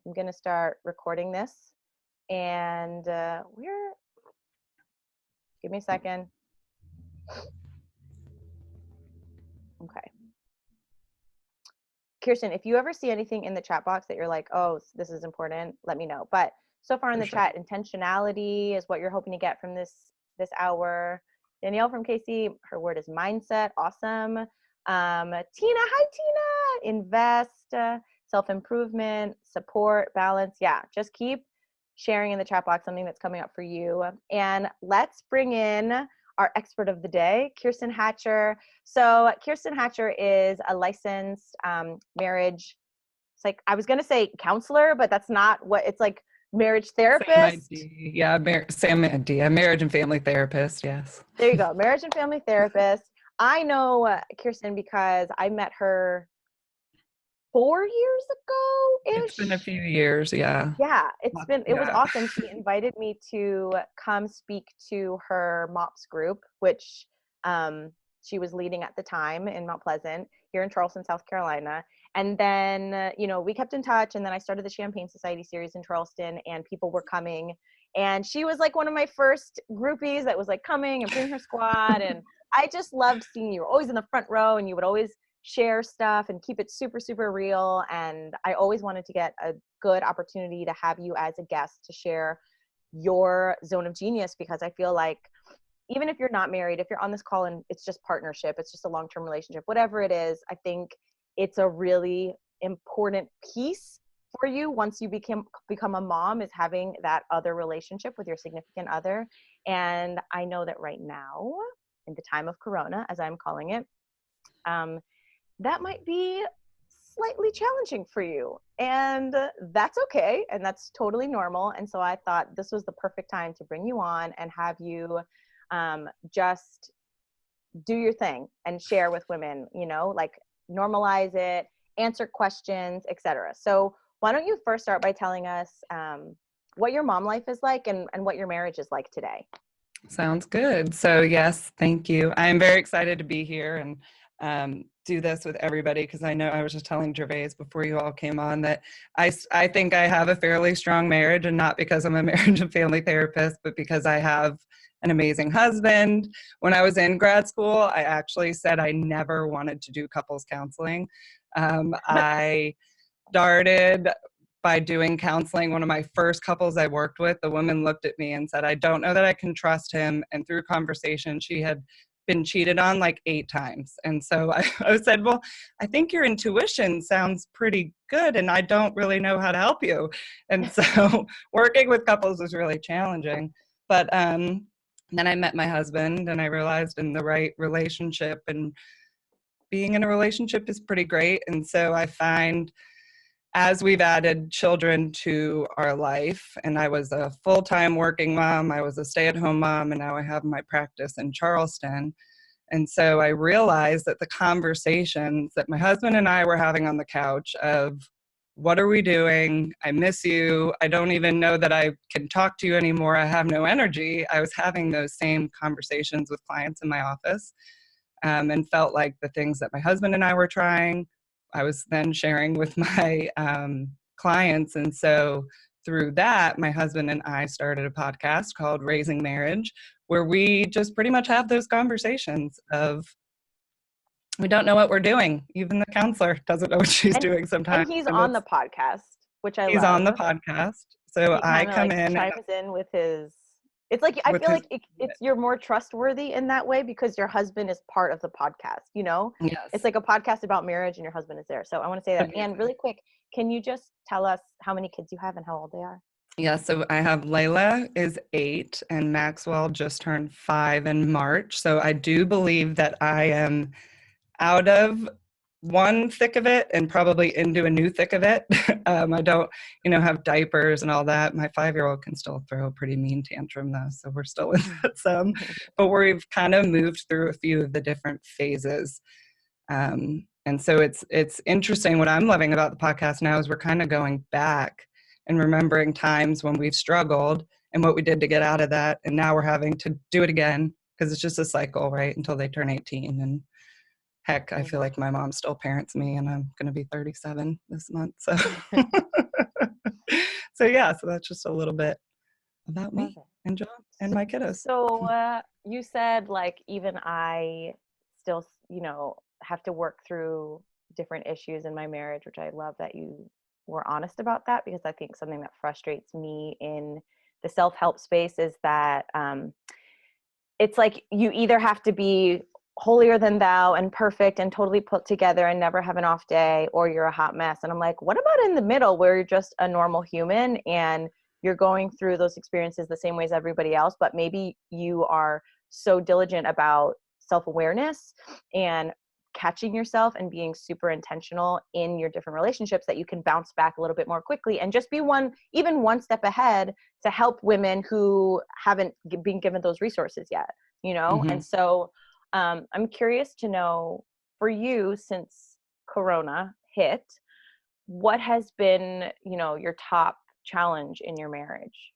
I'm going to start recording this, and give me a second. Okay. Kirsten, if you ever see anything in the chat box that you're like, oh, this is important, let me know. But so far in the chat, intentionality is what you're hoping to get from this hour. Danielle from KC, her word is mindset. Awesome. Tina, hi Tina. Invest, self-improvement, support, balance. Yeah, just keep sharing in the chat box something that's coming up for you. And let's bring in our expert of the day, Kirsten Hatcher. So Kirsten Hatcher is a licensed marriage, it's like, I was going to say counselor, but that's not what it's like, marriage therapist. Same idea, marriage and family therapist, yes. There you go, marriage and family therapist. I know Kirsten because I met her 4 years ago-ish. It's been a few years, yeah. Yeah, it was awesome. She invited me to come speak to her MOPS group, which she was leading at the time in Mount Pleasant here in Charleston, South Carolina. And then, we kept in touch, and then I started the Champagne Society series in Charleston, and people were coming. And she was like one of my first groupies that was like coming and bring her squad. And I just loved seeing you. Always in the front row, and you would always share stuff and keep it super, super real. And I always wanted to get a good opportunity to have you as a guest to share your zone of genius, because I feel like even if you're not married, if you're on this call and it's just partnership, it's just a long-term relationship, whatever it is, I think it's a really important piece for you once you become a mom, is having that other relationship with your significant other. And I know that right now, in the time of Corona, as I'm calling it, that might be slightly challenging for you, and that's okay, and that's totally normal. And so I thought this was the perfect time to bring you on and have you just do your thing and share with women, like normalize it, answer questions, etc. So why don't you first start by telling us what your mom life is like and what your marriage is like today? Sounds good. So yes, thank you. I am very excited to be here and do this with everybody, because I know I was just telling Gervais before you all came on that I think I have a fairly strong marriage, and not because I'm a marriage and family therapist, but because I have an amazing husband. When I was in grad school, I actually said I never wanted to do couples counseling. I started by doing counseling. One of my first couples I worked with, the woman looked at me and said, I don't know that I can trust him. And through conversation, she had been cheated on like 8 times. And so I said, well, I think your intuition sounds pretty good, and I don't really know how to help you. And so working with couples was really challenging. But then I met my husband, and I realized in the right relationship, and being in a relationship is pretty great. And so I find, as we've added children to our life, and I was a full-time working mom, I was a stay-at-home mom, and now I have my practice in Charleston. And so I realized that the conversations that my husband and I were having on the couch of, what are we doing? I miss you. I don't even know that I can talk to you anymore. I have no energy. I was having those same conversations with clients in my office, and felt like the things that my husband and I were trying, I was then sharing with my clients. And so through that, my husband and I started a podcast called Raising Marriage, where we just pretty much have those conversations of, we don't know what we're doing. Even the counselor doesn't know what she's doing sometimes. And he's on the podcast, which I love. He's on the podcast. So I come in. Chimes in with his, it's like, I feel like it's you're more trustworthy in that way because your husband is part of the podcast, Yes. It's like a podcast about marriage and your husband is there. So I want to say that. And really quick, can you just tell us how many kids you have and how old they are? Yeah, so I have Layla is 8 and Maxwell just turned 5 in March. So I do believe that I am out of one thick of it and probably into a new thick of it. I don't, have diapers and all that. My 5-year-old can still throw a pretty mean tantrum though, so we're still in that some. But we've kind of moved through a few of the different phases. And so it's interesting. What I'm loving about the podcast now is we're kind of going back and remembering times when we've struggled and what we did to get out of that. And now we're having to do it again, because it's just a cycle, right? Until they turn 18. And heck, I feel like my mom still parents me, and I'm going to be 37 this month. So So yeah, so that's just a little bit about Love me it. and John and my kiddos. So you said like even I still, have to work through different issues in my marriage, which I love that you were honest about that, because I think something that frustrates me in the self-help space is that it's like you either have to be holier than thou and perfect and totally put together and never have an off day, or you're a hot mess. And I'm like, what about in the middle where you're just a normal human and you're going through those experiences the same way as everybody else, but maybe you are so diligent about self-awareness and catching yourself and being super intentional in your different relationships that you can bounce back a little bit more quickly and just be even one step ahead to help women who haven't been given those resources yet, Mm-hmm. And so I'm curious to know, for you, since Corona hit, what has been, your top challenge in your marriage?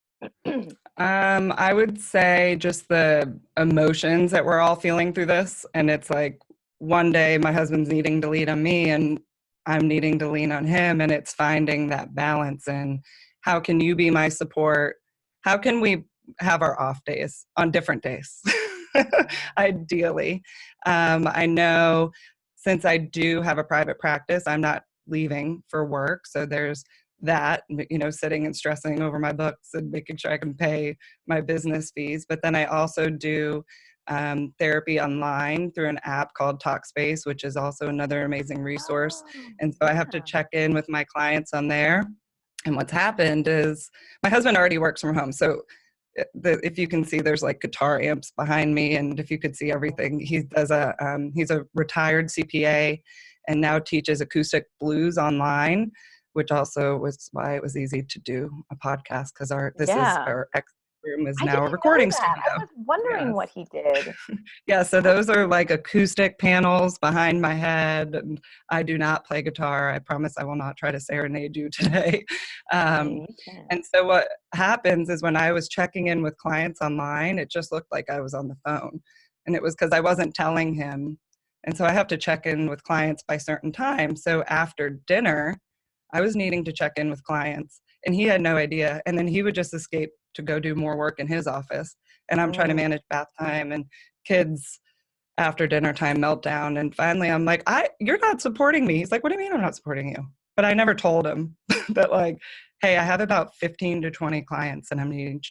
I would say just the emotions that we're all feeling through this. And it's like one day my husband's needing to lean on me and I'm needing to lean on him. And it's finding that balance and how can you be my support? How can we have our off days on different days? Ideally. I know since I do have a private practice, I'm not leaving for work. So there's that, sitting and stressing over my books and making sure I can pay my business fees. But then I also do therapy online through an app called Talkspace, which is also another amazing resource. Oh, And so I have to yeah. check in with my clients on there. And what's happened is my husband already works from home. So if you can see, there's like guitar amps behind me. And if you could see everything, he's a retired CPA and now teaches acoustic blues online, which also was why it was easy to do a podcast, because Yeah. our ex room is I now a didn't know recording that. I studio. was wondering Yes. what he did. Yeah, so those are like acoustic panels behind my head. And I do not play guitar. I promise I will not try to serenade you today. Hey, Um, you can. and so what happens is when I was checking in with clients online, it just looked like I was on the phone. And it was because I wasn't telling him. And so I have to check in with clients by certain times. So after dinner, I was needing to check in with clients and he had no idea. And then he would just escape to go do more work in his office. And I'm trying to Mm, manage bath time and kids after dinner time meltdown. And finally I'm like, you're not supporting me. He's like, what do you mean I'm not supporting you? But I never told him that, like, hey, I have about 15 to 20 clients and I'm needing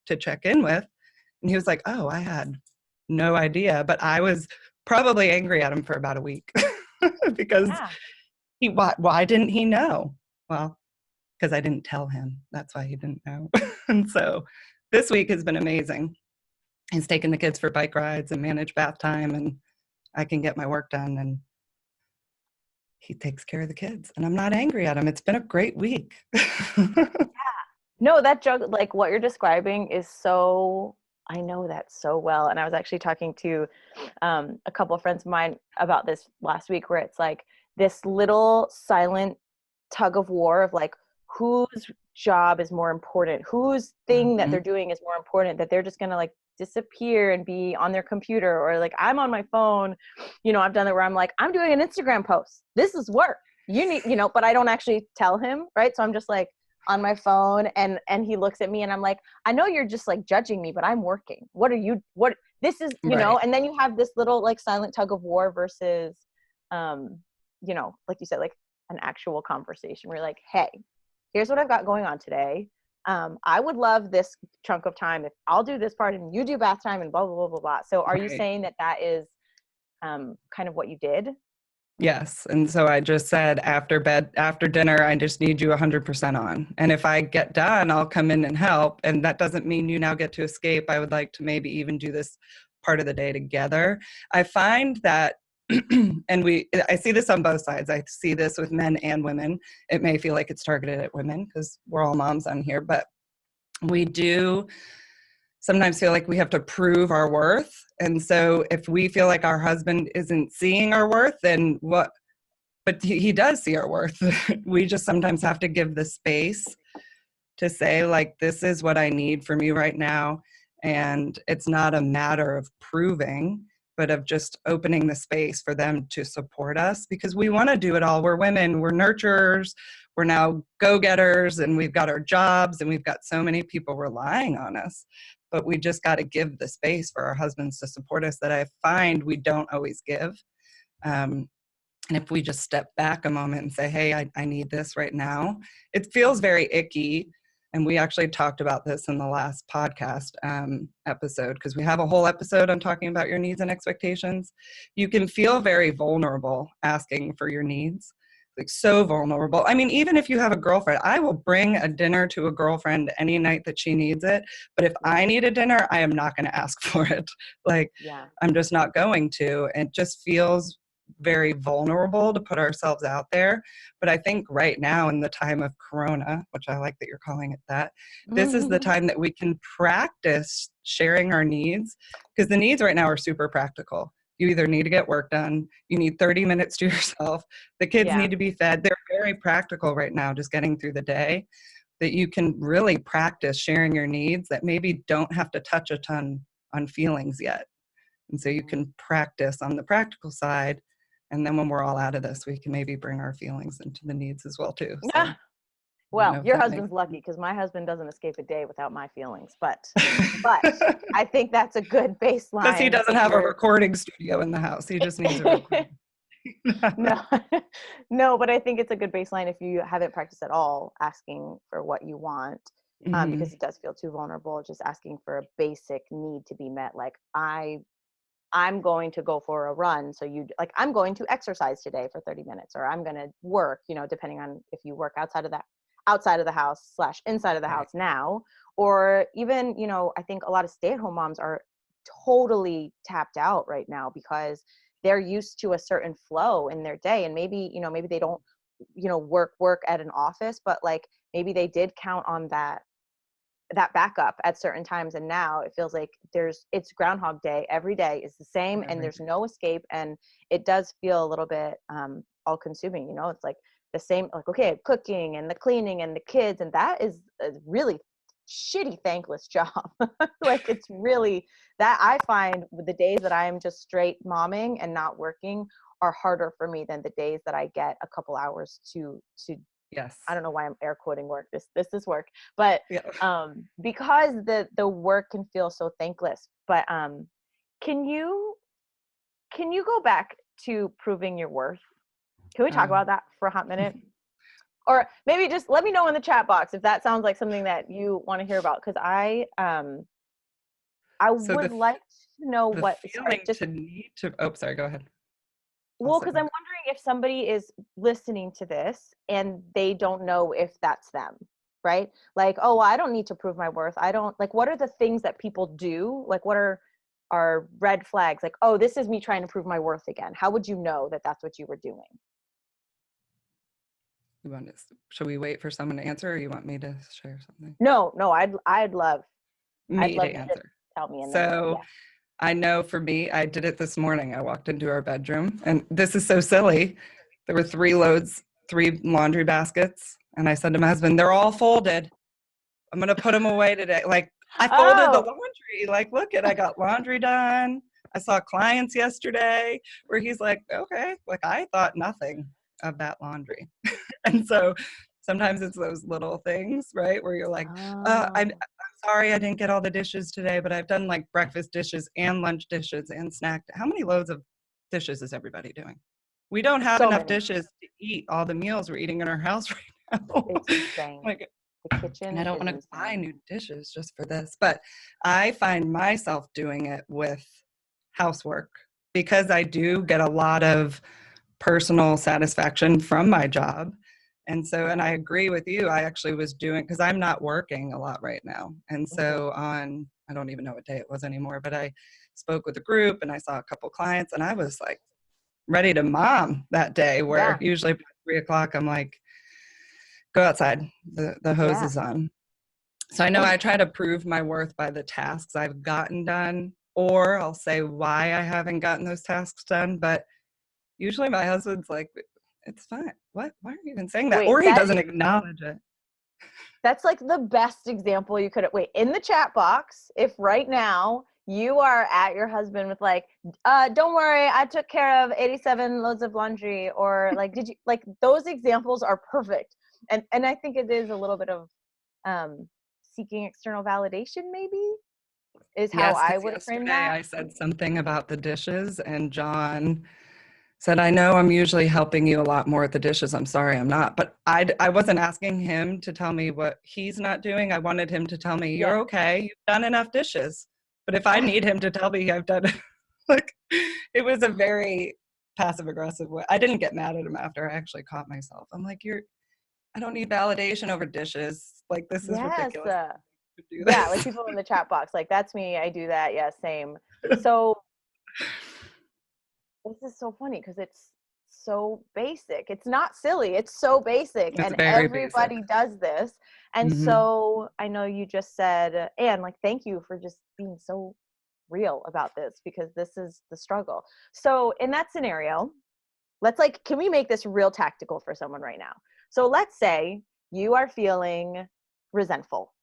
to check in with. And he was like, oh, I had no idea. But I was probably angry at him for about a week because yeah. why didn't he know? Well, because I didn't tell him. That's why he didn't know. And so this week has been amazing. He's taken the kids for bike rides and managed bath time, and I can get my work done, and he takes care of the kids. And I'm not angry at him. It's been a great week. No, that joke, like what you're describing is so, I know that so well. And I was actually talking to a couple of friends of mine about this last week, where it's like this little silent tug of war of like, whose job is more important, whose thing that they're Mhm. doing is more important, that they're just going to like disappear and be on their computer, or like I'm on my phone. I've done it where I'm like, I'm doing an Instagram post, this is work, you need, but I don't actually tell him, right? So I'm just like on my phone, and he looks at me and I'm like, I know you're just like judging me, but I'm working. What this is, Right. and then you have this little like silent tug of war versus like you said, like an actual conversation where you're like, hey, here's what I've got going on today. I would love this chunk of time if I'll do this part and you do bath time and blah blah blah blah blah. So are you Right. saying that is kind of what you did? Yes. And so I just said after dinner, I just need you 100% on. And if I get done, I'll come in and help. And that doesn't mean you now get to escape. I would like to maybe even do this part of the day together. I find that, I see this on both sides. I see this with men and women. It may feel like it's targeted at women because we're all moms on here, but we do sometimes feel like we have to prove our worth. And so if we feel like our husband isn't seeing our worth, then what? But he does see our worth. We just sometimes have to give the space to say, like, this is what I need from you right now. And it's not a matter of proving, but of just opening the space for them to support us, because we want to do it all. We're women, we're nurturers, we're now go-getters and we've got our jobs and we've got so many people relying on us. But we just got to give the space for our husbands to support us that I find we don't always give. And if we just step back a moment and say, hey, I need this right now, it feels very icky. And we actually talked about this in the last podcast episode, because we have a whole episode on talking about your needs and expectations. You can feel very vulnerable asking for your needs, like so vulnerable. I mean, even if you have a girlfriend, I will bring a dinner to a girlfriend any night that she needs it. But if I need a dinner, I am not going to ask for it. Like, I'm just not going to. It just feels very vulnerable to put ourselves out there. But I think right now, in the time of Corona, which I like that you're calling it that, this is the time that we can practice sharing our needs, because the needs right now are super practical. You either need to get work done, you need 30 minutes to yourself, the kids need to be fed. They're very practical right now, just getting through the day, that you can really practice sharing your needs that maybe don't have to touch a ton on feelings yet. And so you can practice on the practical side. And then when we're all out of this, we can maybe bring our feelings into the needs as well, too. So, well, your husband's lucky, because my husband doesn't escape a day without my feelings. But I think that's a good baseline. Because he doesn't have a recording studio in the house. He just needs a recording. No, but I think it's a good baseline if you haven't practiced at all asking for what you want, because it does feel too vulnerable, just asking for a basic need to be met. Like, I'm going to go for a run. So I'm going to exercise today for 30 minutes, or I'm going to work, depending on if you work outside of the house / inside of the house now, or even, I think a lot of stay-at-home moms are totally tapped out right now because they're used to a certain flow in their day. And maybe they don't, work at an office, but like maybe they did count on that backup at certain times, and now it feels like it's Groundhog Day. Every day is the same, and there's no escape, and it does feel a little bit all consuming. It's like the same, like, okay, cooking and the cleaning and the kids, and that is a really shitty, thankless job. Like, it's really that I find with the days that I'm just straight momming and not working are harder for me than the days that I get a couple hours to Yes. I don't know why I'm air quoting work. This is work, but because the work can feel so thankless. But can you go back to proving your worth? Can we talk about that for a hot minute? Or maybe just let me know in the chat box if that sounds like something that you want to hear about, because I would like to know what feeling to need to. Oh, sorry. Go ahead. Well, because I'm wondering if somebody is listening to this and they don't know if that's them, right? Like, oh, well, I don't need to prove my worth. I don't, like, what are the things that people do? Like, what are red flags? Like, oh, this is me trying to prove my worth again. How would you know that that's what you were doing? Should we wait for someone to answer, or you want me to share something? No, I'd love me to you answer. to tell me. So I know for me, I did it this morning. I walked into our bedroom, and this is so silly. There were 3 laundry baskets. And I said to my husband, they're all folded. I'm going to put them away today. Like, I folded the laundry. Like, look I got laundry done. I saw clients yesterday where he's like, okay, like, I thought nothing of that laundry. And so sometimes it's those little things, right? Where you're like, I'm sorry I didn't get all the dishes today, but I've done like breakfast dishes and lunch dishes and snack. How many loads of dishes is everybody doing? We don't have enough dishes to eat all the meals we're eating in our house right now. It's insane. Like, the kitchen and I don't want to buy new dishes just for this, but I find myself doing it with housework because I do get a lot of personal satisfaction from my job. And so, and I agree with you, I actually was doing, because I'm not working a lot right now. And so I don't even know what day it was anymore, but I spoke with a group and I saw a couple clients and I was like ready to mom that day, where usually by 3:00, I'm like, go outside, the hose is on. So I know I try to prove my worth by the tasks I've gotten done, or I'll say why I haven't gotten those tasks done. But usually my husband's like, it's fine. What? Why are you even saying that? Or he doesn't acknowledge it. That's like the best example you could have. In the chat box, if right now you are at your husband with like, don't worry, I took care of 87 loads of laundry, or like, did you, like, those examples are perfect. And I think it is a little bit of seeking external validation, maybe, is how Yes, I because would have framed yesterday that. I said something about the dishes, and John said, I know I'm usually helping you a lot more with the dishes. I'm sorry I'm not. But I wasn't asking him to tell me what he's not doing. I wanted him to tell me, you're Yeah. okay. You've done enough dishes. But if I need him to tell me I've done, like, it was a very passive aggressive way. I didn't get mad at him after I actually caught myself. I'm like, I don't need validation over dishes. Like, this is Yes. ridiculous to do Yeah, like this. people in the chat box, like, that's me. I do that. Yeah, same. So this is so funny because it's so basic. It's not silly. It's so basic, It's and very basic. everybody does this. And Hmm. so I know you just said, and like, thank you for just being so real about this, because this is the struggle. So in that scenario, let's, like, can we make this real tactical for someone right now? So let's say you are feeling resentful,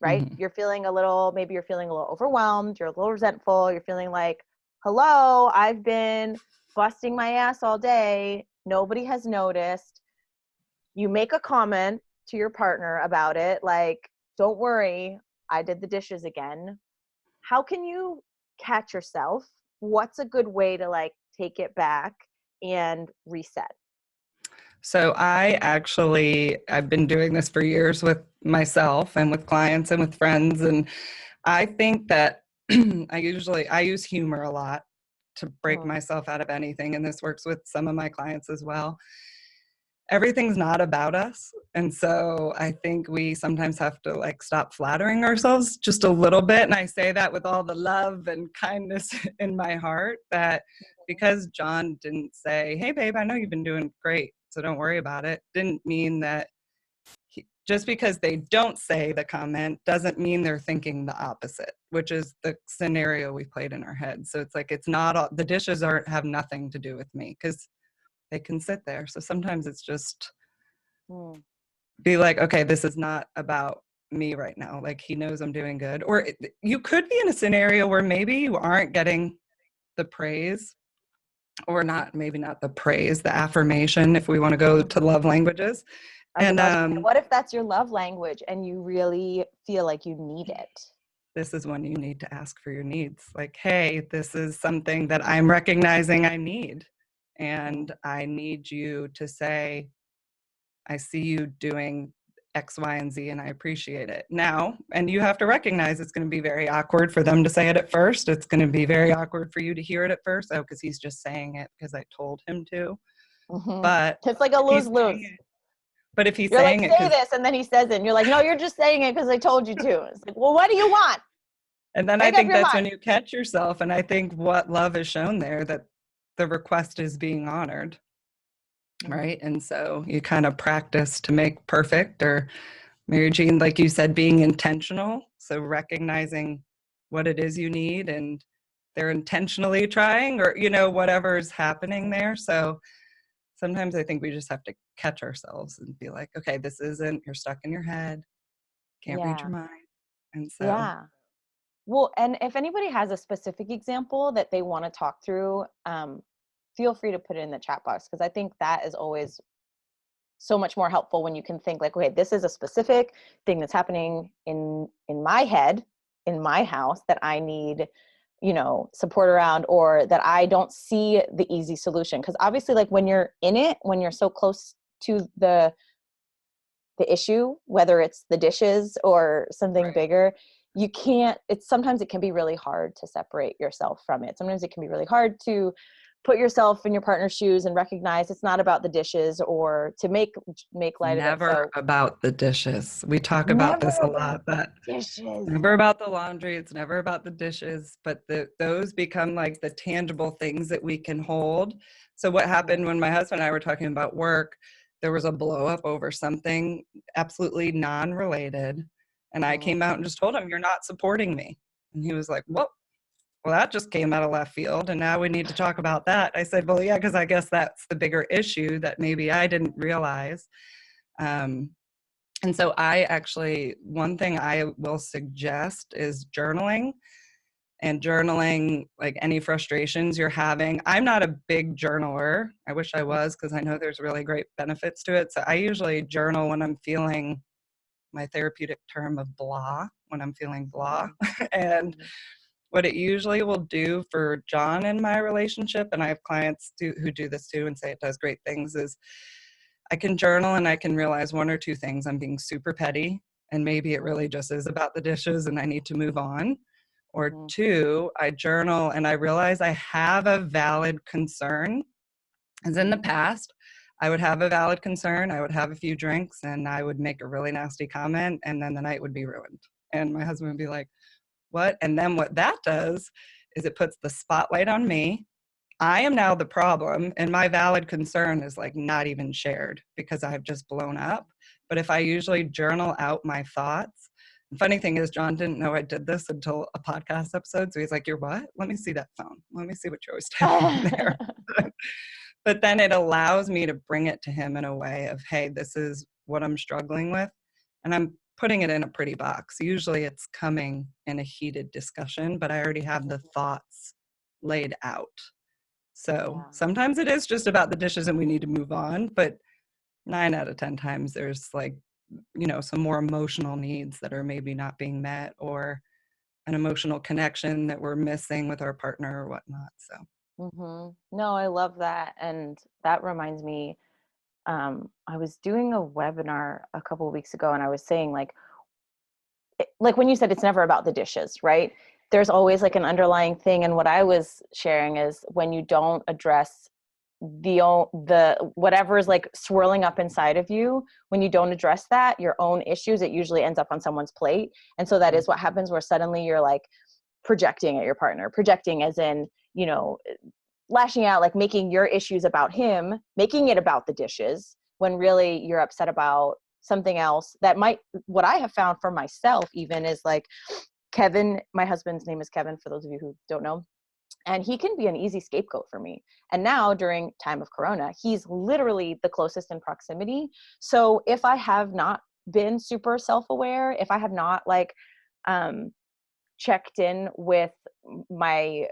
right? Hmm. You're feeling a little, maybe you're feeling a little overwhelmed, you're a little resentful, you're feeling like, hello, I've been busting my ass all day, nobody has noticed. You make a comment to your partner about it, like, don't worry, I did the dishes again. How can you catch yourself? What's a good way to, like, take it back and reset? So I've been doing this for years with myself and with clients and with friends. And I think that I use humor a lot to break Mm, myself out of anything. And this works with some of my clients as well. Everything's not about us. And so I think we sometimes have to, like, stop flattering ourselves just a little bit. And I say that with all the love and kindness in my heart, that because John didn't say, hey, babe, I know you've been doing great, so don't worry about it, didn't mean that just because they don't say the comment doesn't mean they're thinking the opposite, which is the scenario we played in our head. So it's like, it's not all, the dishes have nothing to do with me, because they can sit there. So sometimes it's just mm, be like, okay, this is not about me right now. Like, he knows I'm doing good. Or you could be in a scenario where maybe you aren't getting the praise, or not, maybe not the praise, the affirmation, if we want to go to mhm. love languages. I was And about to say, what if that's your love language and you really feel like you need it? this is when you need to ask for your needs. Like, hey, this is something that I'm recognizing I need. Mm, And I need you to say, I see you doing X, Y, and Z, and I appreciate it. Now, and you have to recognize it's going to be very awkward for them to say it at first. It's going to be very awkward for you to hear it at first. Oh, because he's just saying it because I told him to. hmm. But It's like a if he's lose lose. saying it, but if he's You're like, saying it say because, this, and then he says it, and you're like, no, you're just saying it because I told you to. It's like, well, what do you want? and then I Make up think your that's mind. when you catch yourself. And I think what love is shown there, that the request is being honored, Mm, right? And so you kind of practice to make perfect, or Mary Jean, like you said, being intentional. So recognizing what it is you need, and they're intentionally trying, or, whatever's happening there. So sometimes I think we just have to catch ourselves and be like, okay, this isn't, you're stuck in your head, can't read yeah. your mind. And so Yeah. Well, and if anybody has a specific example that they want to talk through, feel free to put it in the chat box, because I think that is always so much more helpful when you can think like, okay, this is a specific thing that's happening in my head, in my house, that I need, support around, or that I don't see the easy solution. Because obviously, like, when you're in it, when you're so close to the issue, whether it's the dishes or something right. bigger, you can't, it's, sometimes it can be really hard to separate yourself from it. Sometimes it can be really hard to put yourself in your partner's shoes and recognize it's not about the dishes, or to make light of it. Never So about the dishes. We talk about never this a about lot, but the dishes. never about the laundry. It's never about the dishes, but those become like the tangible things that we can hold. So what happened when my husband and I were talking about work, there was a blow up over something absolutely non-related. And I Mm-hmm. came out and just told him, you're not supporting me. And he was like, well, that just came out of left field. And now we need to talk about that. I said, well, yeah, because I guess that's the bigger issue that maybe I didn't realize. Um, and so one thing I will suggest is journaling. and journaling like any frustrations you're having. I'm not a big journaler. I wish I was, because I know there's really great benefits to it. So I usually journal when I'm feeling my therapeutic term of blah, when I'm feeling blah. And what it usually will do for John in my relationship, and I have clients who do this too and say it does great things, is I can journal and I can realize one or two things. I'm being super petty, and maybe it really just is about the dishes and I need to move on. Or two, I journal and I realize I have a valid concern. As in the past, I would have a valid concern, I would have a few drinks, and I would make a really nasty comment, and then the night would be ruined. And my husband would be like, what? And then what that does is it puts the spotlight on me. I am now the problem, and my valid concern is like not even shared because I've just blown up. But if I usually journal out my thoughts, the funny thing is John didn't know I did this until a podcast episode. So he's like, you're what? Let me see that phone. Let me see what you're always typing there. But then it allows me to bring it to him in a way of, hey, this is what I'm struggling with. And I'm putting it in a pretty box. Usually it's coming in a heated discussion, but I already have the thoughts laid out. So sometimes it is just about the dishes and we need to move on, but 9 out of 10 times there's like, you know, some more emotional needs that are maybe not being met, or an emotional connection that we're missing with our partner or whatnot. So. No, I love that. And that reminds me, I was doing a webinar a couple of weeks ago and I was saying like when you said it's never about the dishes, right? There's always like an underlying thing. And what I was sharing is when you don't address the whatever is like swirling up inside of you, when you don't address that, your own issues, it usually ends up on someone's plate. And so that is what happens, where suddenly you're like projecting at your partner, projecting as in, you know, lashing out, like making your issues about him, making it about the dishes, when really you're upset about something else that might, what I have found for myself even is like Kevin, my husband's name is Kevin, for those of you who don't know, and he can be an easy scapegoat for me. And now during time of Corona, he's literally the closest in proximity. So if I have not been super self-aware, if I have not like checked in with my,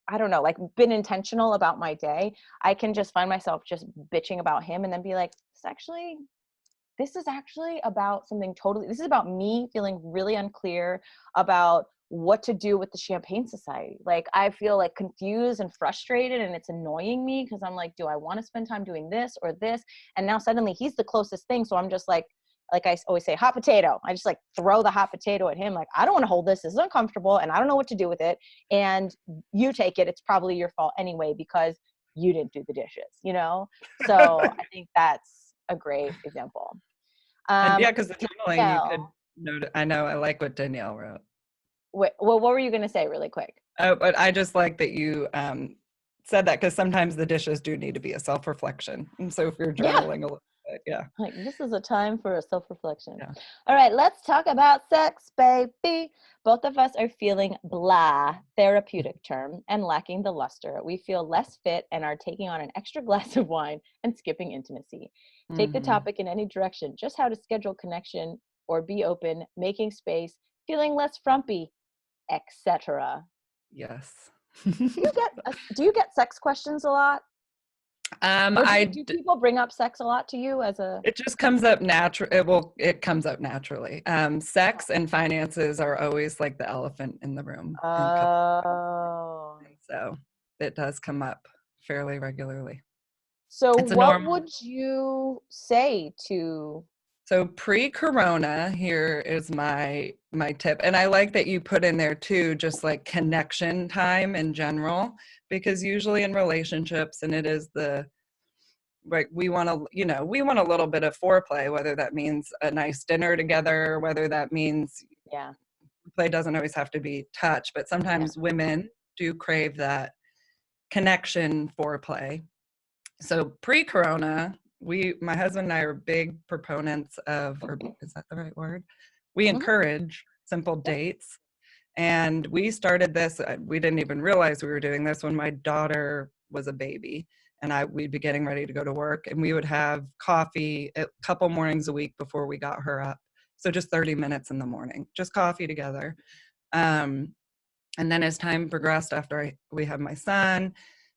I don't know, like been intentional about my day, I can just find myself just bitching about him and then be like, this is actually about something totally, this is about me feeling really unclear about what to do with the Champagne Society. Like I feel like confused and frustrated, and it's annoying me because I'm like, do I want to spend time doing this or this? And now suddenly he's the closest thing. So I'm just like I always say, hot potato. I just like throw the hot potato at him. Like, I don't want to hold this. This is uncomfortable and I don't know what to do with it. And you take it. It's probably your fault anyway, because you didn't do the dishes, you know? So I think that's a great example. And yeah, because the journaling, you could Danielle, note, I know, I like what Danielle wrote. well, what were you going to say really quick? Oh, but I just like that you said that, because sometimes the dishes do need to be a self-reflection. And so if you're journaling a little bit, yeah. Like, this is a time for a self-reflection. Yeah. All right, let's talk about sex, baby. Both of us are feeling blah, therapeutic term, and lacking the luster. We feel less fit and are taking on an extra glass of wine and skipping intimacy. Take the topic in any direction, just how to schedule connection or be open, making space, feeling less frumpy, etc. Yes. Do you get sex questions a lot? Do people bring up sex a lot to you as a? It just comes up it comes up naturally. Sex and finances are always like the elephant in the room. Oh. So it does come up fairly regularly. So It's a what normal. would you say to? So pre-corona, here is my tip. And I like that you put in there too, just like connection time in general, because usually in relationships, and it is like we want a little bit of foreplay, whether that means a nice dinner together, whether that means play doesn't always have to be touch, but sometimes women do crave that connection foreplay. So pre-corona, my husband and I are big proponents of, or is that the right word? We encourage simple dates. And we started this, we didn't even realize we were doing this when my daughter was a baby, and we'd be getting ready to go to work, and we would have coffee a couple mornings a week before we got her up. So just 30 minutes in the morning, just coffee together. And then as time progressed, after we had my son,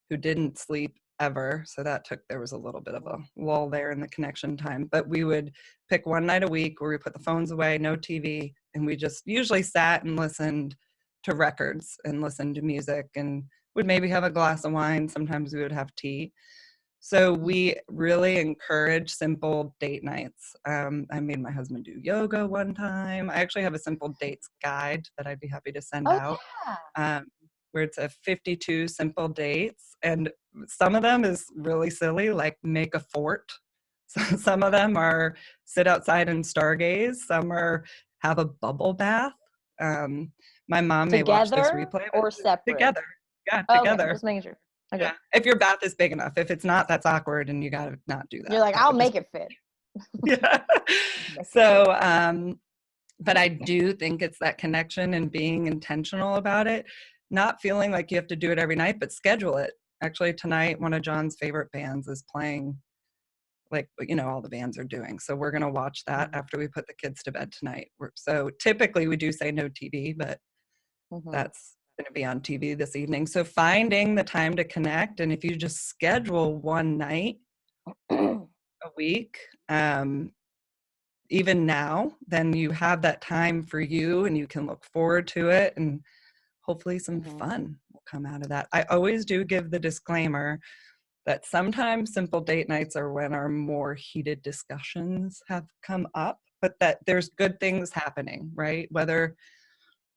who didn't sleep ever, so there was a little bit of a lull there in the connection time, but we would pick one night a week where we put the phones away, no TV, and we just usually sat and listened to records and listened to music, and would maybe have a glass of wine. Sometimes we would have tea. So we really encourage simple date nights. I made my husband do yoga one time. I actually have a simple dates guide that I'd be happy to send Oh out, yeah. where it's a 52 simple dates. And some of them is really silly, like make a fort. So some of them are sit outside and stargaze. Some are have a bubble bath. My mom may watch this Together replay, but or separate? together. Yeah, Okay, together. just making sure. Okay. Yeah. If your bath is big enough. If it's not, that's awkward and you got to not do You're that. like, That I'll would just make it fit. yeah. Make it So, fit. but I do think it's that connection and being intentional about it, not feeling like you have to do it every night, but schedule it. Actually, tonight, one of John's favorite bands is playing, like, all the bands are doing. So we're going to watch that after we put the kids to bed tonight. So typically we do say no TV, but that's going to be on TV this evening. So finding the time to connect. And if you just schedule one night a week, even now, then you have that time for you and you can look forward to it, and hopefully some fun will come out of that. I always do give the disclaimer that sometimes simple date nights are when our more heated discussions have come up, but that there's good things happening, right? Whether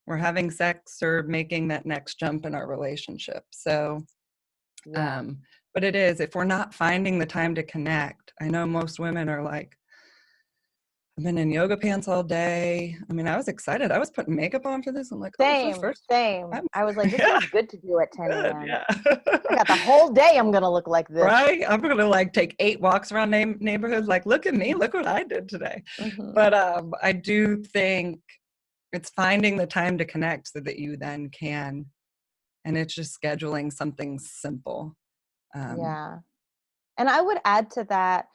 we're having sex or making that next jump in our relationship. So, Yeah. but it is, if we're not finding the time to connect, I know most women are like, I've been in yoga pants all day. I mean, I was excited. I was putting makeup on for this. I'm like, oh, this is Same, first. same. I'm I was like, this yeah, feels good to do at 10 good. a.m. Yeah. I got the whole day I'm going to look like this. Right? I'm going to like take 8 walks around neighborhood. Like, look at me. Look what I did today. But I do think it's finding the time to connect so that you then can, and it's just scheduling something simple. Yeah. And I would add to that,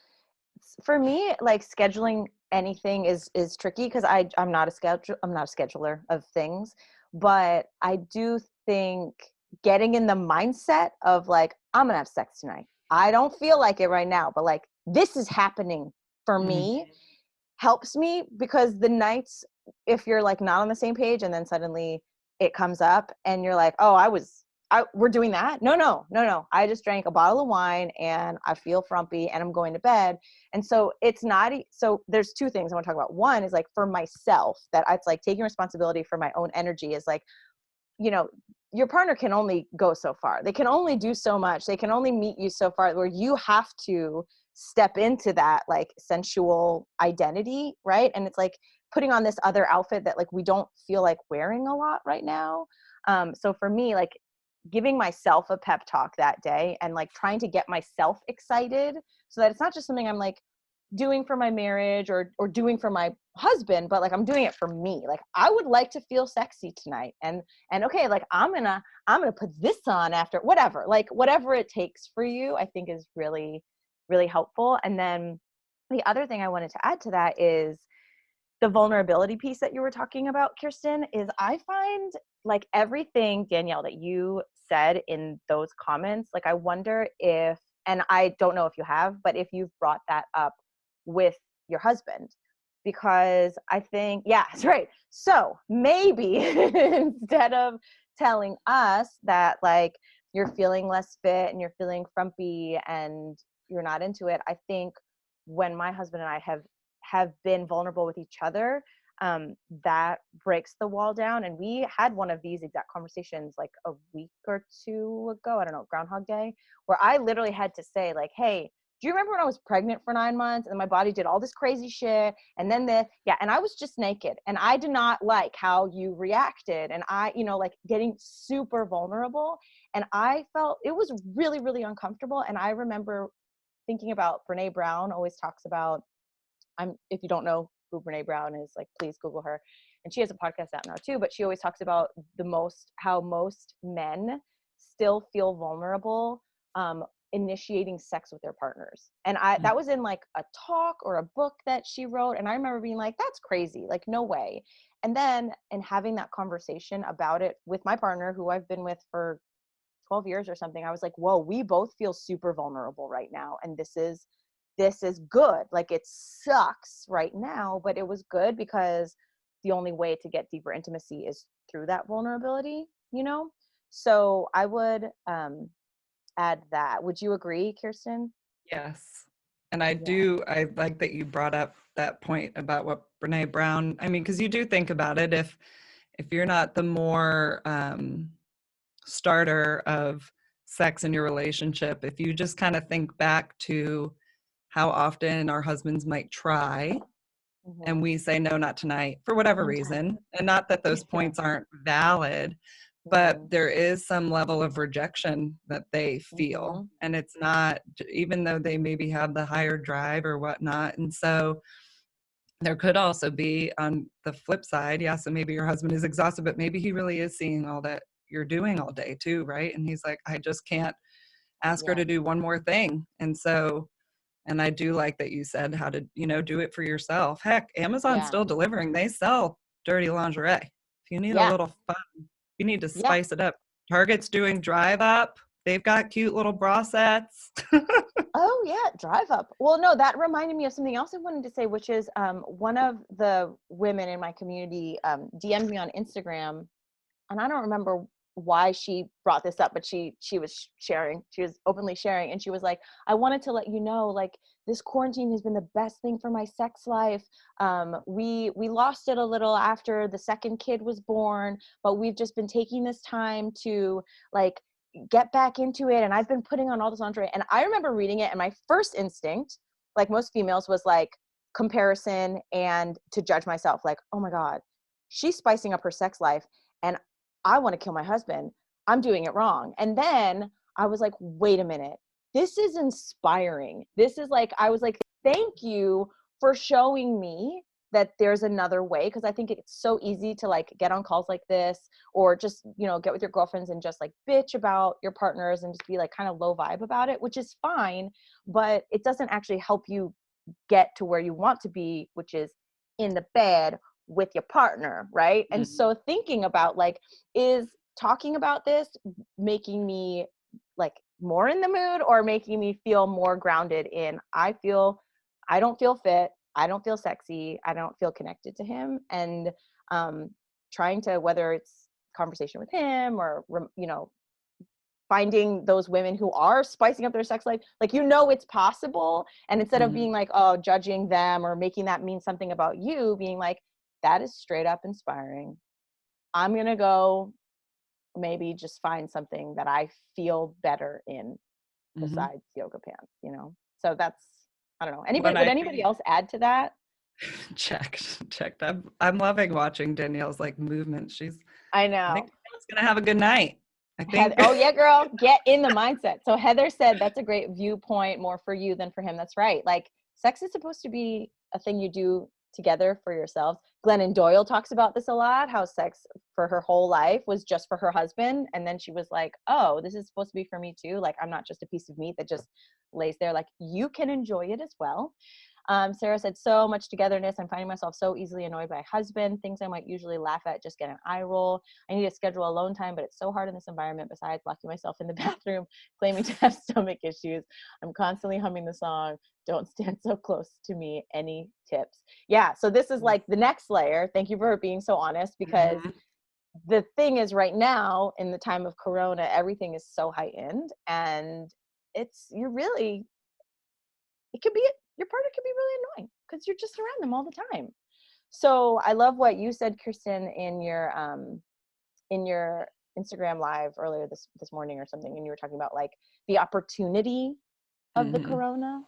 for me, like scheduling anything is tricky because I'm not a scheduler of things, but I do think getting in the mindset of like, I'm gonna have sex tonight. I don't feel like it right now, but like this is happening for Mhm. me helps me, because the nights, if you're like not on the same page and then suddenly it comes up and you're like, oh, we're doing that. No. I just drank a bottle of wine and I feel frumpy and I'm going to bed. And so it's not, so there's two things I want to talk about. One is like for myself, that it's like taking responsibility for my own energy is like, your partner can only go so far. They can only do so much. They can only meet you so far, where you have to step into that like sensual identity, right? And it's like putting on this other outfit that like we don't feel like wearing a lot right now. So for me, like giving myself a pep talk that day and like trying to get myself excited so that it's not just something I'm like doing for my marriage or doing for my husband, but like I'm doing it for me. Like I would like to feel sexy tonight, and okay, like I'm gonna put this on after, whatever, like whatever it takes for you, I think is really, really helpful. And then the other thing I wanted to add to that is the vulnerability piece that you were talking about, Kirsten, is I find like everything, Danielle, that you said in those comments, like I wonder if, and I don't know if you have, but if you've brought that up with your husband, because I think, yeah, that's right. So maybe instead of telling us that like you're feeling less fit and you're feeling frumpy and you're not into it, I think when my husband and I have been vulnerable with each other, that breaks the wall down. And we had one of these exact conversations like a week or two ago, I don't know, Groundhog Day, where I literally had to say like, hey, do you remember when I was pregnant for 9 months and my body did all this crazy shit? And then and I was just naked and I did not like how you reacted. And I, like getting super vulnerable. And I felt it was really, really uncomfortable. And I remember thinking about Brene Brown always talks about, if you don't know who Brene Brown is, like please Google her. And she has a podcast out now too, but she always talks about how most men still feel vulnerable initiating sex with their partners. And that was in like a talk or a book that she wrote. And I remember being like, that's crazy. Like, no way. And then, and having that conversation about it with my partner, who I've been with for 12 years or something, I was like, whoa, we both feel super vulnerable right now. And this is good. Like, it sucks right now, but it was good because the only way to get deeper intimacy is through that vulnerability, you know? So I would add that. Would you agree, Kirsten? Yes. And I Yeah. like that you brought up that point about what Brene Brown, I mean, because you do think about it, if you're not the more starter of sex in your relationship, if you just kind of think back to how often our husbands might try and Mm-hmm. we say no, not tonight for whatever reason, and not that those Yeah. points aren't valid, but Mm-hmm. there is some level of rejection that they feel, Mm-hmm. and it's not, even though they maybe have the higher drive or whatnot. And so there could also be on the flip side, yeah, so maybe your husband is exhausted, but maybe he really is seeing all that you're doing all day too, right? And he's like, I just can't ask her Yeah. to do one more thing. And so, and I do like that you said how to, do it for yourself. Heck, Amazon's Yeah. still delivering. They sell dirty lingerie. If you need a Yeah. little fun, you need to Yeah. spice it up. Target's doing Drive Up. They've got cute little bra sets. Oh yeah, drive up. Well, no, that reminded me of something else I wanted to say, which is one of the women in my community DM'd me on Instagram, and I don't remember why she brought this up, but she was sharing, she was openly sharing, and she was like, I wanted to let you know, like, this quarantine has been the best thing for my sex life. We lost it a little after the second kid was born, but we've just been taking this time to like get back into it, and I've been putting on all this lingerie. And I remember reading it, and my first instinct, like most females, was like comparison and to judge myself, like, oh my god, she's spicing up her sex life, and I want to kill my husband. I'm doing it wrong. And then I was like, wait a minute. This is inspiring. This is like, I was like, thank you for showing me that there's another way. Cause I think it's so easy to like get on calls like this, or just, get with your girlfriends and just like bitch about your partners and just be like kind of low vibe about it, which is fine, but it doesn't actually help you get to where you want to be, which is in the bed with your partner, right? And Mhm. so thinking about like, is talking about this making me like more in the mood, or making me feel more grounded in, I don't feel fit, I don't feel sexy, I don't feel connected to him. And um trying to, whether it's conversation with him or finding those women who are spicing up their sex life, like, it's possible. And instead of Mhm. being like, oh, judging them or making that mean something about you, being like, that is straight up inspiring. I'm going to go maybe just find something that I feel better in Mhm. besides yoga pants. So that's, I don't know. When Would I anybody think else add to that? checked. I'm loving watching Danielle's like movement. I I think know. Danielle's gonna have a good night. I Heather, think. oh yeah, girl, get in the mindset. So Heather said that's a great viewpoint, more for you than for him. That's right. Like, sex is supposed to be a thing you do together for yourselves. Glennon Doyle talks about this a lot, how sex for her whole life was just for her husband. And then she was like, oh, this is supposed to be for me too. Like, I'm not just a piece of meat that just lays there. Like, you can enjoy it as well. Sarah said, so much togetherness. I'm finding myself so easily annoyed by husband. Things I might usually laugh at just get an eye roll. I need to schedule alone time, but it's so hard in this environment. Besides locking myself in the bathroom, claiming to have stomach issues, I'm constantly humming the song, Don't Stand So Close to Me. Any tips? Yeah, so this is like the next layer. Thank you for being so honest, because Mhm. the thing is, right now in the time of Corona, everything is so heightened, and you're really, it could be, your partner could be really annoying because you're just around them all the time. So I love what you said, Kirsten, in your Instagram live earlier this morning or something, and you were talking about like the opportunity of the Mhm. corona.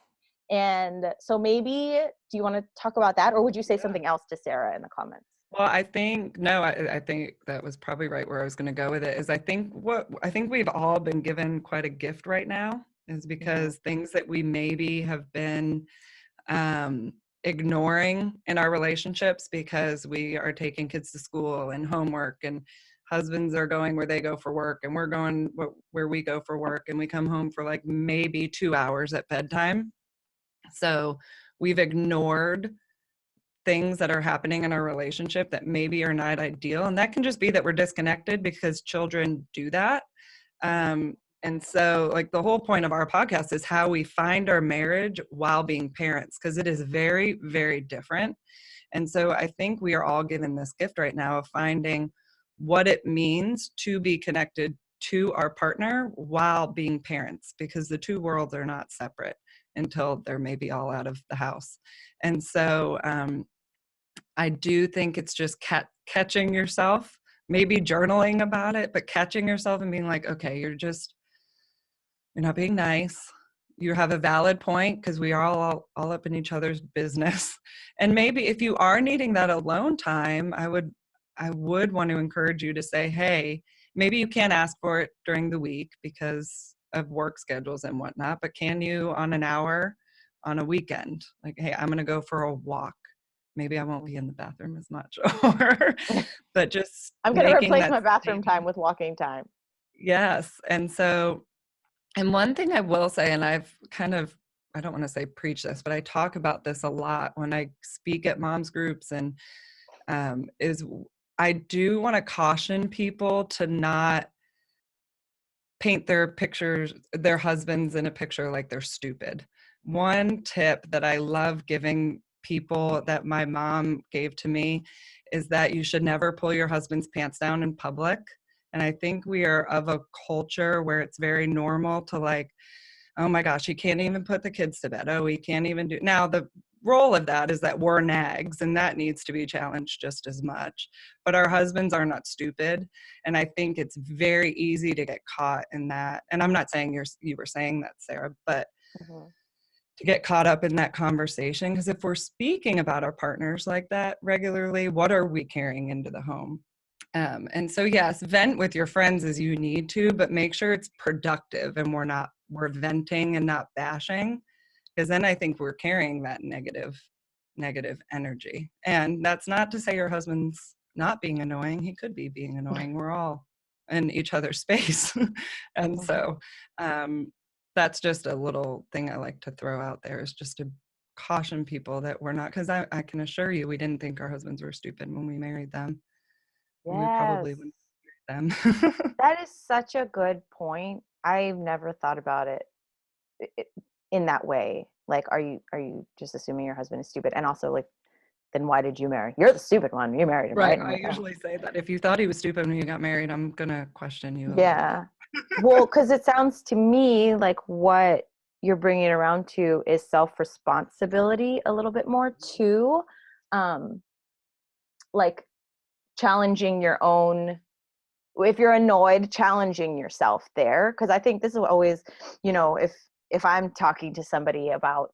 And so maybe, do you want to talk about that, or would you say Yeah. something else to Sarah in the comments? Well, I think no, I think that was probably right where I was going to go with it. Is I think we've all been given quite a gift right now, is Mm-hmm. because things that we maybe have been ignoring in our relationships because we are taking kids to school and homework and husbands are going where they go for work, and we're going where we go for work, and we come home for like maybe 2 hours at bedtime. So we've ignored things that are happening in our relationship that maybe are not ideal. And that can just be that we're disconnected, because children do that. And so, like, the whole point of our podcast is how we find our marriage while being parents, because it is very, very different. And so I think we are all given this gift right now of finding what it means to be connected to our partner while being parents, because the two worlds are not separate until they're maybe all out of the house. And so I do think it's just catching yourself, maybe journaling about it, but catching yourself and being like, okay, you're not being nice. You have a valid point, because we are all up in each other's business. And maybe if you are needing that alone time, I would want to encourage you to say, hey, maybe you can't ask for it during the week because of work schedules and whatnot, but can you on an hour on a weekend? Like, hey, I'm going to go for a walk. Maybe I won't be in the bathroom as much, but just I'm going to making replace that my bathroom statement. time with walking time. Yes. And one thing I will say, and I don't want to say preach this, but I talk about this a lot when I speak at moms groups, and is I do want to caution people to not paint their husbands in a picture like they're stupid. One tip that I love giving people that my mom gave to me is that you should never pull your husband's pants down in public. And I think we are of a culture where it's very normal to, like, oh my gosh, he can't even put the kids to bed. Oh, he can't even do. Now, the role of that is that we're nags, and that needs to be challenged just as much. But our husbands are not stupid. And I think it's very easy to get caught in that. And I'm not saying you were saying that, Sarah, but Mm-hmm. to get caught up in that conversation. Because if we're speaking about our partners like that regularly, what are we carrying into the home? And so, yes, vent with your friends as you need to, but make sure it's productive and we're venting and not bashing, because then I think we're carrying that negative energy. And that's not to say your husband's not being annoying. He could be being annoying. We're all in each other's space. And so that's just a little thing I like to throw out there, is just to caution people that we're not, because I can assure you, we didn't think our husbands were stupid when we married them. And we Yes. probably wouldn't marry them. That is such a good point. I've never thought about it in that way. Like, are you just assuming your husband is stupid? And also, like, then why did you marry? You're the stupid one. You married him, right? Right. And I'm I like, oh, usually say that if you thought he was stupid when you got married, I'm going to question you a little bit. yeah. Well, because it sounds to me like what you're bringing around to is self-responsibility a little bit more too. Um, like challenging your own, if you're annoyed, challenging yourself there. Because I think this is always, if I'm talking to somebody about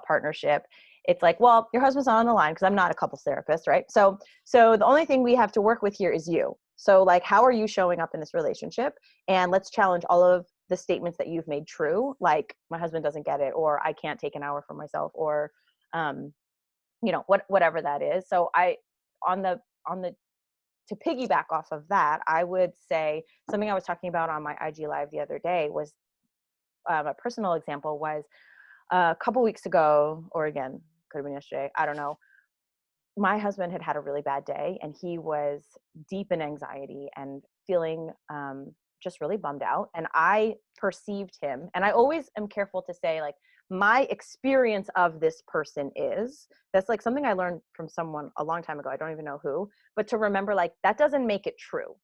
partnership, it's like, well, your husband's not on the line because I'm not a couples therapist, right? So the only thing we have to work with here is you. So, like, how are you showing up in this relationship? And let's challenge all of the statements that you've made true, like my husband doesn't get it, or I can't take an hour for myself, or whatever that is. So on the to piggyback off of that, I would say something I was talking about on my IG Live the other day was a personal example was a couple weeks ago, or again, could have been yesterday, I don't know. My husband had a really bad day, and he was deep in anxiety and feeling just really bummed out. And I perceived him, and I always am careful to say, like, my experience of this person is, that's like something I learned from someone a long time ago. I don't even know who, but to remember, like, that doesn't make it true.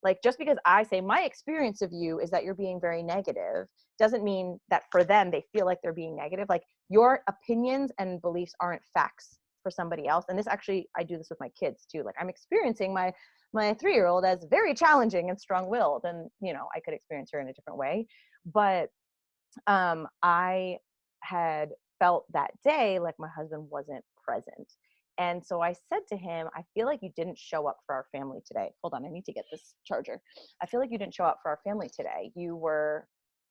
Like, just because I say my experience of you is that you're being very negative doesn't mean that for them they feel like they're being negative. Like, your opinions and beliefs aren't facts for somebody else. And this actually, I do this with my kids too. Like, I'm experiencing my 3-year-old as very challenging and strong-willed, and I could experience her in a different way. But I had felt that day like my husband wasn't present. And so I said to him, I feel like you didn't show up for our family today. Hold on, I need to get this charger. I feel like you didn't show up for our family today. You were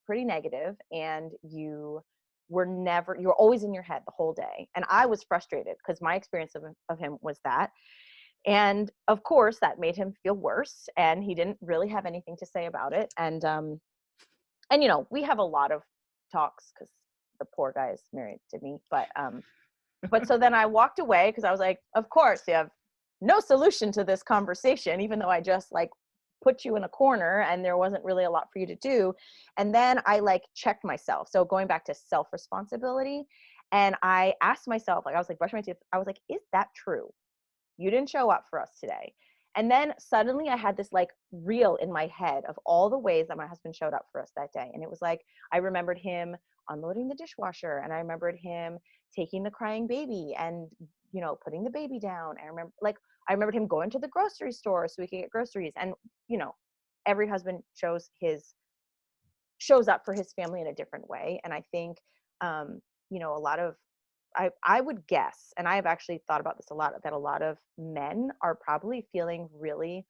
pretty negative, and you were always in your head the whole day. And I was frustrated because my experience of him was that. And of course that made him feel worse, and he didn't really have anything to say about it. And you know, we have a lot of talks because the poor guy is married to me. But so then I walked away because I was like, of course you have no solution to this conversation, even though I just like put you in a corner and there wasn't really a lot for you to do. And then I like checked myself. So going back to self-responsibility, and I asked myself, like, I was like brushing my teeth. I was like, is that true? You didn't show up for us today. And then suddenly I had this like reel in my head of all the ways that my husband showed up for us that day. And it was like, I remembered him unloading the dishwasher, and I remembered him taking the crying baby and, you know, putting the baby down. I remembered him going to the grocery store so we could get groceries. And, you know, every husband shows up for his family in a different way. And I think, you know, a lot of, I would guess, and I've actually thought about this a lot, that a lot of men are probably feeling really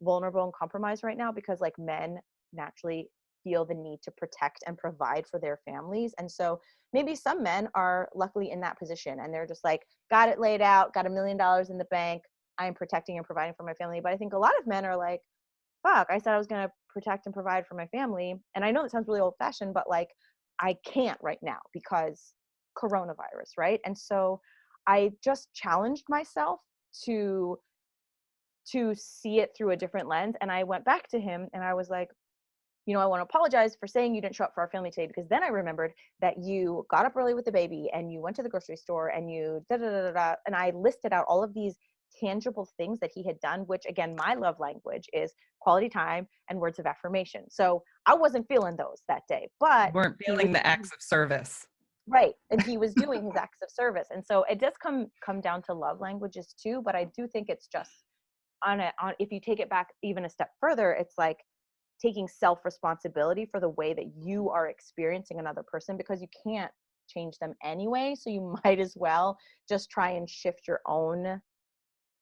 vulnerable and compromised right now because like men naturally feel the need to protect and provide for their families. And so maybe some men are luckily in that position and they're just like, got it laid out, got $1 million in the bank, I am protecting and providing for my family. But I think a lot of men are like, fuck, I said I was going to protect and provide for my family. And I know it sounds really old fashioned, but like, I can't right now because coronavirus, right? And so I just challenged myself to see it through a different lens. And I went back to him and I was like, you know, I want to apologize for saying you didn't show up for our family today, because then I remembered that you got up early with the baby and you went to the grocery store and you da da da da da. And I listed out all of these tangible things that he had done, which again, my love language is quality time and words of affirmation. So I wasn't feeling those that day, but You weren't feeling the acts of service. right. And he was doing his acts of service. And so it does come down to love languages too. But I do think it's just if you take it back even a step further, it's like taking self-responsibility for the way that you are experiencing another person, because you can't change them anyway. So you might as well just try and shift your own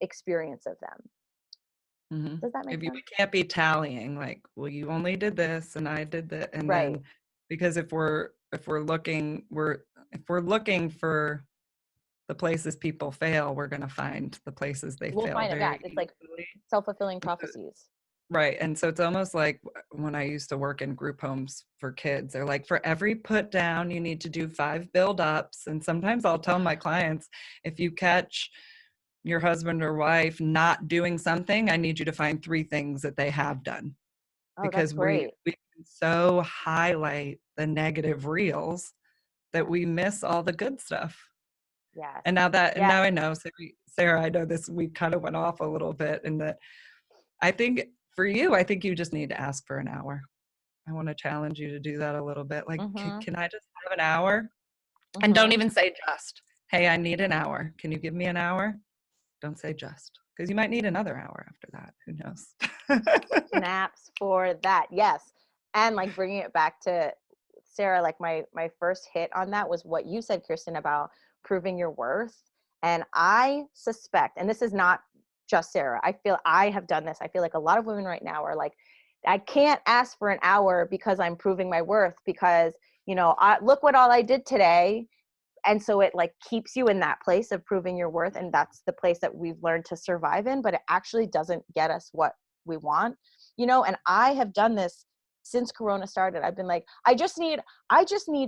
experience of them. Mm-hmm. Does that make If sense? we can't be tallying, like, well, you only did this and I did that, and Right. then because if we're looking for the places people fail, we're going to find the places they We'll fail find it. Yeah. very It's like easily. self-fulfilling prophecies. Right. And so it's almost like when I used to work in group homes for kids, they're like, for every put down, you need to do 5 build ups. And sometimes I'll tell my clients, if you catch your husband or wife not doing something, I need you to find 3 things that they have done. Oh, that's Because great. we can so highlight the negative reels that we miss all the good stuff. Yes. And Yeah. now I know, Sarah, I know this, we kind of went off a little bit, and that I think for you, I think you just need to ask for an hour. I want to challenge you to do that a little bit. Like, Mm-hmm. can I just have an hour? And don't Mm-hmm. even say just. Hey, I need an hour. Can you give me an hour? Don't say just, because you might need another hour after that. Who knows? Snaps for that. Yes. And like bringing it back to Sarah, like my first hit on that was what you said, Kirsten, about proving your worth. And I suspect, and this is not just Sarah, I feel I have done this. I feel like a lot of women right now are like, I can't ask for an hour because I'm proving my worth, because, you know, look what all I did today. And so it like keeps you in that place of proving your worth. And that's the place that we've learned to survive in, but it actually doesn't get us what we want, you know? And I have done this since Corona started. I've been like, I just need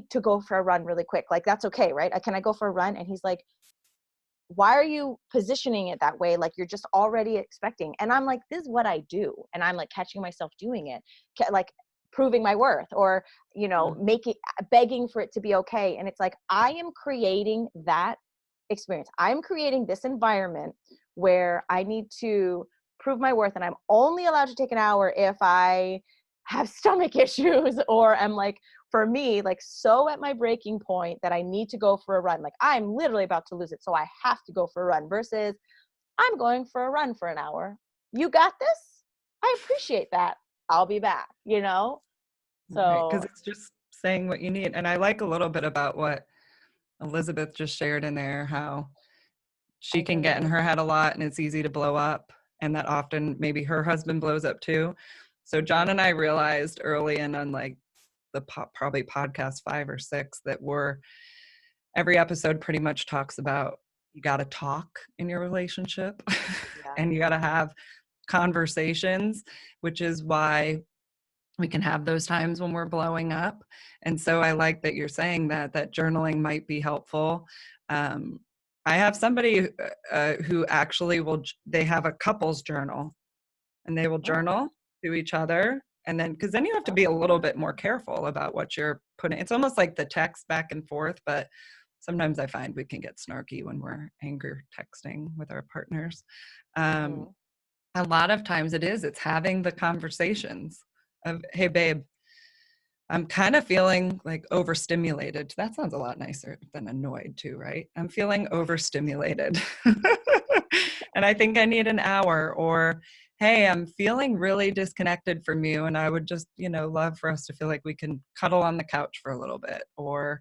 to go for a run really quick. Like, that's okay, right? Can I go for a run? And he's like, why are you positioning it that way? Like, you're just already expecting. And I'm like, this is what I do. And I'm like catching myself doing it, like proving my worth, or, you know, begging for it to be okay. And it's like, I am creating that experience. I'm creating this environment where I need to prove my worth. And I'm only allowed to take an hour if I have stomach issues, or I'm like, for me, like so at my breaking point that I need to go for a run. Like, I'm literally about to lose it, so I have to go for a run, versus I'm going for a run for an hour. You got this? I appreciate that. I'll be back, you know? Right. Because So it's just saying what you need. And I like a little bit about what Elizabeth just shared in there, how she I can hear get in you. her head a lot and it's easy to blow up, and that often maybe her husband blows up too. So John and I realized early in on like the probably podcast 5 or 6 that every episode pretty much talks about you got to talk in your relationship Yeah. and you got to have conversations, which is why we can have those times when we're blowing up. And so I like that you're saying that journaling might be helpful. Um, I have somebody who actually they have a couples journal, and they will Oh, journal to each other. And then, because then you have to be a little bit more careful about what you're putting. It's almost like the text back and forth, but sometimes I find we can get snarky when we're anger texting with our partners. Um, mhm. a lot of times it's having the conversations of, hey, babe, I'm kind of feeling like overstimulated. That sounds a lot nicer than annoyed too, right? I'm feeling overstimulated. And I think I need an hour. Or, hey, I'm feeling really disconnected from you. And I would just, love for us to feel like we can cuddle on the couch for a little bit. Or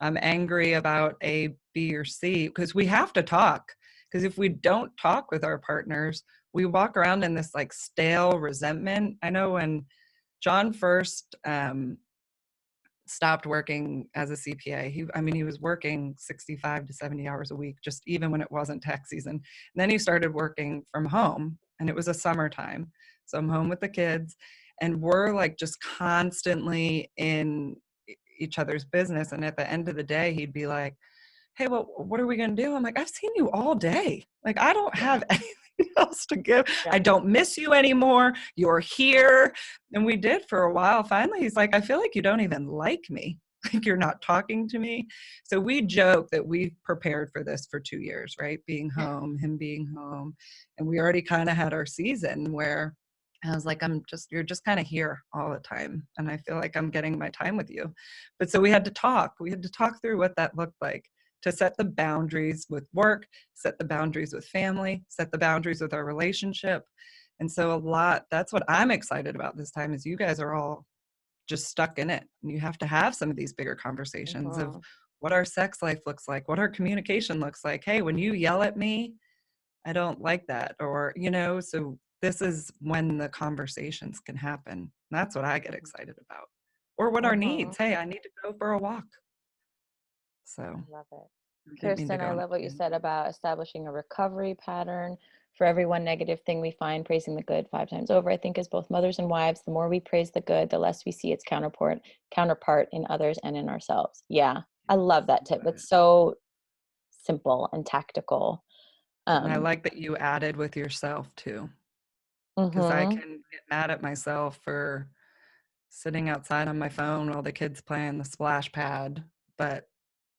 I'm angry about A, B, or C, because we have to talk. Because if we don't talk with our partners, we walk around in this like stale resentment. I know when John first stopped working as a CPA. He was working 65 to 70 hours a week, just even when it wasn't tax season. And then he started working from home, and it was a summertime. So I'm home with the kids, and we're like just constantly in each other's business. And at the end of the day, he'd be like, hey, well, what are we going to do? I'm like, I've seen you all day. Like, I don't have anything else to give. Yeah. I don't miss you anymore. You're here. And we did for a while. Finally, he's like, I feel like you don't even like me. Like, you're not talking to me. So we joke that we prepared for this for 2 years, right? Being home, him being home. And we already kind of had our season where I was like, you're just kind of here all the time. And I feel like I'm getting my time with you. But so we had to talk. We had to talk through what that looked like, to set the boundaries with work, set the boundaries with family, set the boundaries with our relationship. And so that's what I'm excited about this time, is you guys are all just stuck in it. And you have to have some of these bigger conversations of Mhm. what our sex life looks like, what our communication looks like. Hey, when you yell at me, I don't like that. Or, so this is when the conversations can happen. That's what I get excited about. Or what our Mhm. needs. Hey, I need to go for a walk. So I love it. I didn't mean to Kirsten, go I on a love what you tangent. said about establishing a recovery pattern. For every one negative thing we find, praising the good 5 times over. I think as both mothers and wives, the more we praise the good, the less we see its counterpart in others and in ourselves. Yeah, I love that tip. It's so simple and tactical. And I Um, like that you added with yourself too, because I mhm, can get mad at myself for sitting outside on my phone while the kids play in the splash pad. But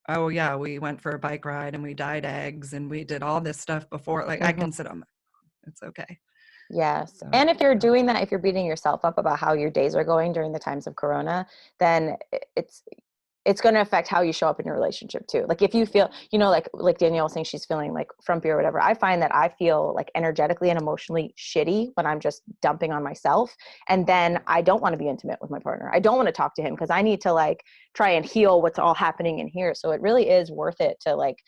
oh yeah, we went for a bike ride and we dyed eggs and we did all this stuff before. Like, I mhm. can sit on my phone. It's okay. Yes. So And if you're doing that, if you're beating yourself up about how your days are going during the times of corona, then it's going to affect how you show up in your relationship too. Like if you feel, like Danielle was saying, she's feeling like frumpy or whatever. I find that I feel like energetically and emotionally shitty when I'm just dumping on myself. And then I don't want to be intimate with my partner. I don't want to talk to him because I need to like try and heal what's all happening in here. So it really is worth it to like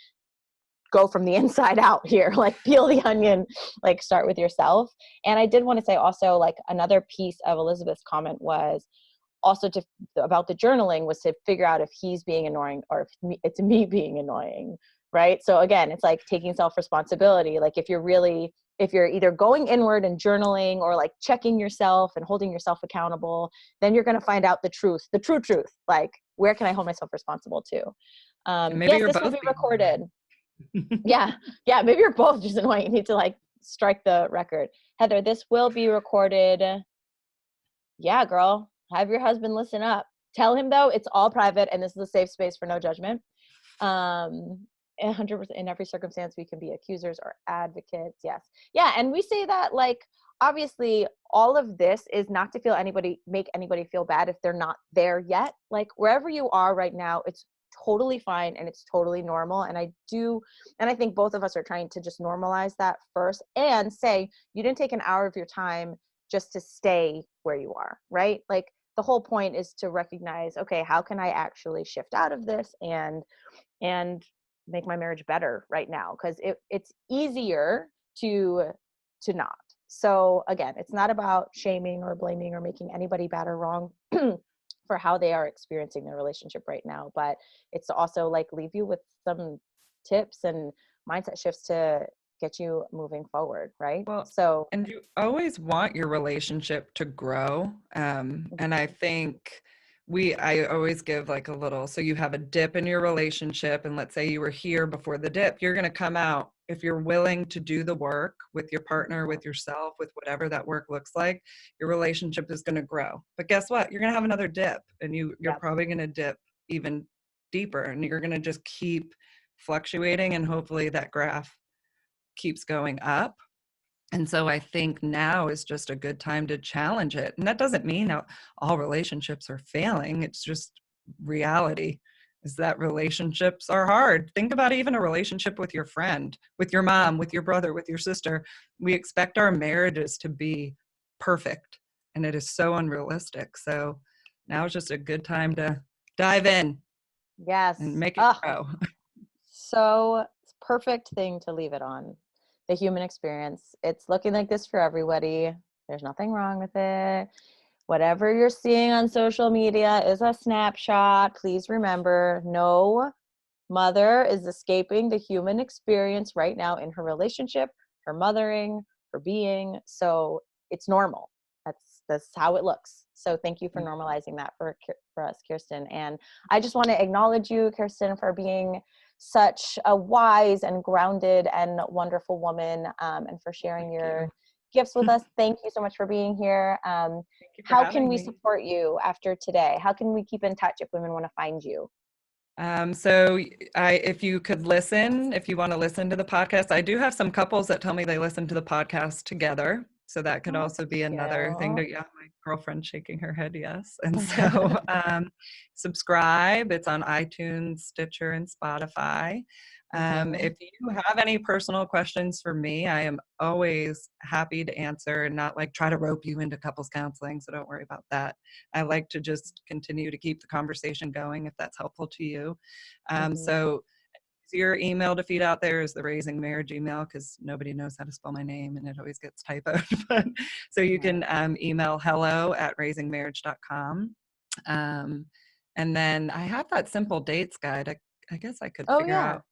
go from the inside out here, like peel the onion, like start with yourself. And I did want to say also, like another piece of Elizabeth's comment was also about the journaling was to figure out if he's being annoying or if it's me being annoying, right? So again, it's like taking self-responsibility. Like if you're either going inward and journaling or like checking yourself and holding yourself accountable, then you're going to find out the true truth. Like, where can I hold myself responsible to? and maybe Yes, you're this will be both being recorded. annoying. Yeah, maybe you're both just annoying. You need to like strike the record. Heather, this will be recorded. Yeah, girl, have your husband listen up. Tell him though, it's all private and this is a safe space for no judgment. 100% in every circumstance we can be accusers or advocates. Yes. Yeah, and we say that like obviously all of this is not to make anybody feel bad if they're not there yet. Like wherever you are right now, it's totally fine and it's totally normal. And I think both of us are trying to just normalize that first and say you didn't take an hour of your time just to stay where you are, right? Like the whole point is to recognize, okay, how can I actually shift out of this and make my marriage better right now? Because it's easier to not. So again, it's not about shaming or blaming or making anybody bad or wrong for how they are experiencing their relationship right now, but it's to also like leave you with some tips and mindset shifts to get you moving forward, right? Well, So and you always want your relationship to grow. And I think I always give like a little, so you have a dip in your relationship, and let's say you were here before the dip, you're going to come out. If you're willing to do the work with your partner, with yourself, with whatever that work looks like, your relationship is going to grow. But guess what? You're going to have another dip, and you're yeah, probably going to dip even deeper, and you're going to just keep fluctuating, and hopefully that graph keeps going up. And so I think now is just a good time to challenge it. And that doesn't mean all relationships are failing. It's just reality is that relationships are hard. Think about even a relationship with your friend, with your mom, with your brother, with your sister. We expect our marriages to be perfect, and it is so unrealistic. So now is just a good time to dive in and yes. make it grow. So it's perfect thing to leave it on. The human experience. It's looking like this for everybody. There's nothing wrong with it. Whatever you're seeing on social media is a snapshot. Please remember, no mother is escaping the human experience right now in her relationship, her mothering, her being. So it's normal. That's how it looks. So thank you for normalizing that for us, Kirsten. And I just want to acknowledge you, Kirsten, for being such a wise and grounded and wonderful woman, and for sharing your gifts with us. Thank you so much for being here. Thank you for How can having we me. support you after today? How can we keep in touch if women want to find you? So if you could listen, if you want to listen to the podcast, I do have some couples that tell me they listen to the podcast together. So that could Oh, also be another thing cute. yeah, my girlfriend shaking her head, yes. And so subscribe. It's on iTunes, Stitcher, and Spotify. If you have any personal questions for me, I am always happy to answer and not like try to rope you into couples counseling. So don't worry about that. I like to just continue to keep the conversation going if that's helpful to you. So your email to feed out there is the Raising Marriage email, because nobody knows how to spell my name and it always gets typoed. But, so you can email hello@raisingmarriage.com. And then I have that simple dates guide. I guess I could Oh figure yeah. out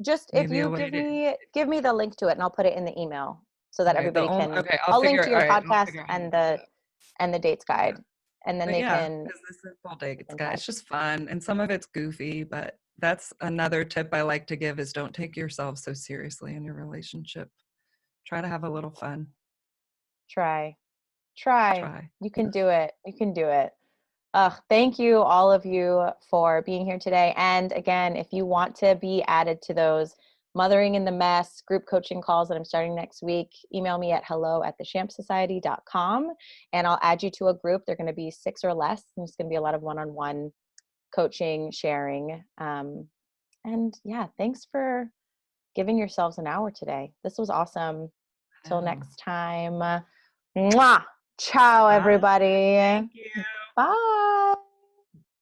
Just if maybe a you way to. give me the link to it, and I'll put it in the email so that Okay, everybody can. okay, I'll link to all your right, I'll podcast figure out how to and do that. the dates Yeah. guide, and then But they yeah, can it's the simple keep dates in guide. touch. It's just fun, and some of it's goofy, but that's another tip I like to give is don't take yourself so seriously in your relationship. Try to have a little fun. Try. Try. You can do it. You can do it. Thank you, all of you, for being here today. And again, if you want to be added to those Mothering in the Mess group coaching calls that I'm starting next week, email me at hello@theshampsociety.com, and I'll add you to a group. They're going to be 6 or less, and it's going to be a lot of one-on-one coaching, sharing. And yeah, thanks for giving yourselves an hour today. This was awesome. Till Wow. next time. Mwah! Ciao, Bye. everybody. Thank you. Bye.